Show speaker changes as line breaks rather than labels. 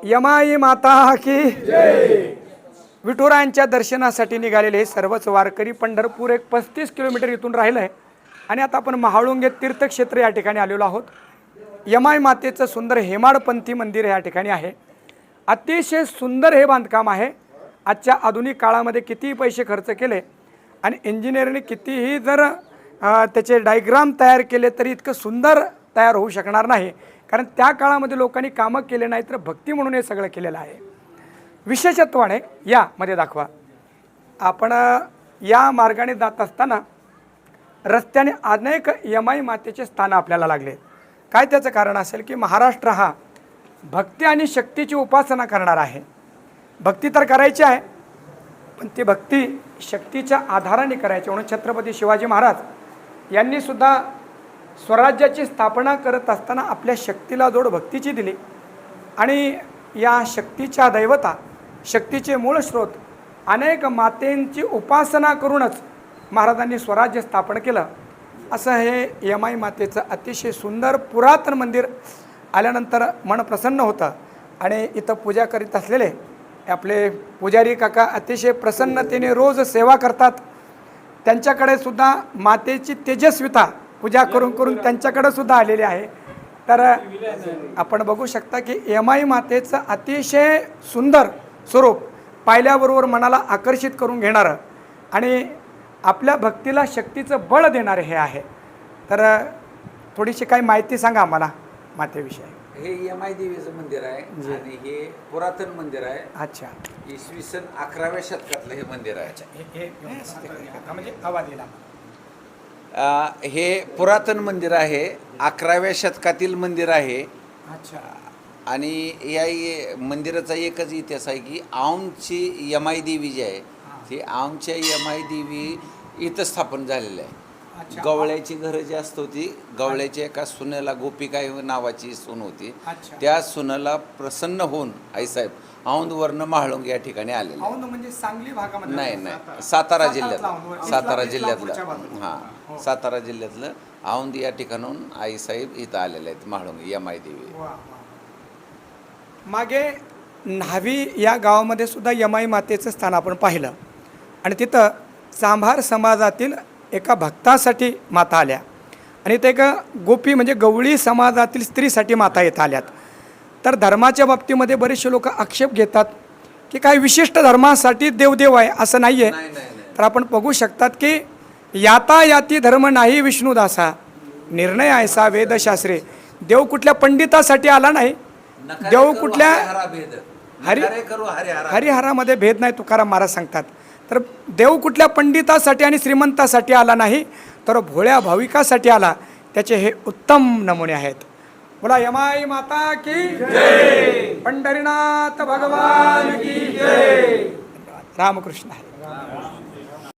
यमाई माता की जय। विठुरायांच्या दर्शनासाठी निघालेले हे सर्वच वारकरी पंढरपूर एक 35 किलोमीटर इथून राहिलं आहे आणि आता आपण महाळुंगे तीर्थक्षेत्र या ठिकाणी आलेलो आहोत। यमाई मातेचं सुंदर हेमाडपंथी मंदिर या ठिकाणी आहे। अतिशय सुंदर हे बांधकाम आहे। आजच्या आधुनिक काळामध्ये कितीही पैसे खर्च केले आणि इंजिनिअरने कितीही जर त्याचे डायग्राम तयार केले तरी इतकं सुंदर तयार होऊ शकणार नाही, कारण त्या काळामध्ये लोकांनी कामं केले नाही तर भक्ती म्हणून हे सगळं केलेलं आहे। विशेषत्वाने या मध्ये दाखवा, आपण या मार्गाने जात असताना रस्त्याने अनेक यमाई मातेचे स्थान आपल्याला लागले। काय त्याचं कारण असेल की महाराष्ट्र हा भक्ती आणि शक्तीची उपासना करणार आहे। भक्ती तर करायची आहे, पण ती भक्ती शक्तीच्या आधाराने करायची म्हणून छत्रपती शिवाजी महाराज यांनी सुद्धा स्वराज्याची स्थापना करत असताना आपल्या शक्तीला जोड भक्तीची दिली आणि या शक्तीच्या दैवता, शक्तीचे मूळ स्रोत अनेक मातेंची उपासना करूनच महाराजांनी स्वराज्य स्थापन केलं। असं हे यमाई मातेचं अतिशय सुंदर पुरातन मंदिर आल्यानंतर मन प्रसन्न होतं आणि इथं पूजा करीत असलेले आपले पुजारी काका अतिशय प्रसन्नतेने रोज सेवा करतात। त्यांच्याकडे सुद्धा मातेची तेजस्विता पूजा करून करून त्यांच्याकडे सुद्धा आलेली आहे। तर आपण बघू शकता की यमाई मातेचं अतिशय सुंदर स्वरूप पाहिल्याबरोबर मनाला आकर्षित करून घेणारं आणि आपल्या भक्तीला शक्तीचं बळ देणारे हे आहे। तर थोडीशी काही माहिती सांगा आम्हाला मातेविषयी।
हे यमाई देवीचं मंदिर आहे आणि हे पुरातन मंदिर आहे।
अच्छा,
इसवी सन 11व्या शतकातलं हे मंदिर आहे।
म्हणजे आवाज दिला।
हे पुरातन मंदिर आहे, 11व्या शतकातील मंदिर आहे।
अच्छा,
आणि या मंदिराचा एकच इतिहास आहे की औंधची यमाई देवी जी आहे ती औंधच्या यमाई देवी इथं स्थापन झालेलं आहे। गवळ्याची घरं जी असत होती, गवळ्याच्या एका सुनेला गोपिका नावाची सून होती, त्या सुनेला प्रसन्न होऊन आईसाहेब औंधवरनं महाळुंगे या ठिकाणी आलेले।
औंध म्हणजे सांगली भागामध्ये?
नाही, सातारा जिल्ह्यातलं हां, सातारा जिल्ह्यातलं औंध या ठिकाणून आईसाहेब इथं आलेले आहेत महाळुंगे यमाई देवी।
मागे न्हावी या गावामध्ये सुद्धा यमाई मातेचं स्थान आपण पाहिलं आणि तिथं चांभार समाजातील एका भक्तासाठी माता आल्या आणि ते एक गोपी म्हणजे गवळी समाजातील स्त्रीसाठी माता येत आल्यात। तर धर्माच्या बाबतीमध्ये बरेचसे लोक आक्षेप घेतात की काही विशिष्ट धर्मासाठी देवदेव आहे, असं नाही आहे। तर आपण बघू शकतात की याता याती धर्म नाही विष्णुदासा, निर्णय ऐसा वेदशास्त्रे। देव कुठल्या पंडितासाठी आला नाही, देव कुठल्या हरिहरामध्ये भेद नाही, तुकाराम महाराज सांगतात। तर देव कुठल्या पंडितासाठी आणि श्रीमंतासाठी आला नाही, तर भोळ्या भाविकासाठी आला। त्याचे हे उत्तम नमुने आहेत। बोला यमाई माता की जय, पंढरीनाथ भगवान की जय। रामकृष्ण हरी।